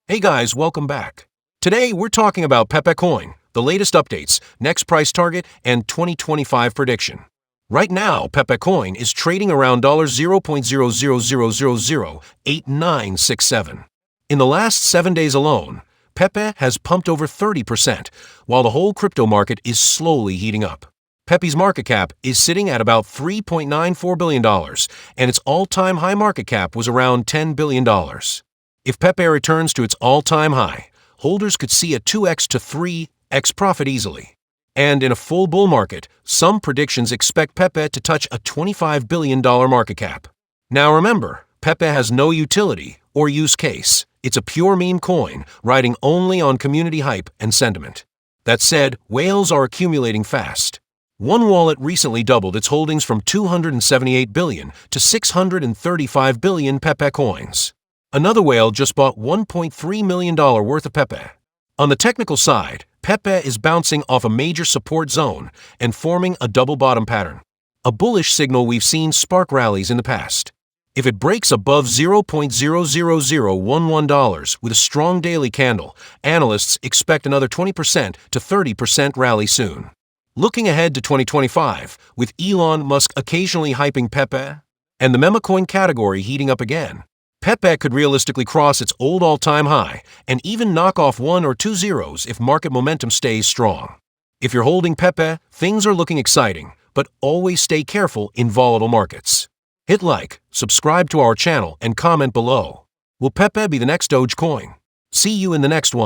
Hey guys, welcome back. Today we're talking about Pepe Coin, the latest updates, next price target, and 2025 prediction. Right now, Pepe Coin is trading around $0.00008967. In the last 7 days alone, Pepe has pumped over 30%, while the whole crypto market is slowly heating up. Pepe's market cap is sitting at about $3.94 billion, and its all-time high market cap was around $10 billion. If Pepe returns to its all-time high, holders could see a 2x to 3x profit easily. And in a full bull market, some predictions expect Pepe to touch a $25 billion market cap. Now remember, Pepe has no utility or use case. It's a pure meme coin, riding only on community hype and sentiment. That said, whales are accumulating fast. One wallet recently doubled its holdings from 278 billion to 635 billion Pepe coins. Another whale just bought $1.3 million worth of Pepe. On the technical side, Pepe is bouncing off a major support zone and forming a double bottom pattern, a bullish signal we've seen spark rallies in the past. If it breaks above $0.00011 with a strong daily candle, analysts expect another 20% to 30% rally soon. Looking ahead to 2025, with Elon Musk occasionally hyping Pepe and the meme coin category heating up again, Pepe could realistically cross its old all-time high and even knock off 1 or 2 zeros if market momentum stays strong. If you're holding Pepe, things are looking exciting, but always stay careful in volatile markets. Hit like, subscribe to our channel, and comment below. Will Pepe be the next Dogecoin? See you in the next one.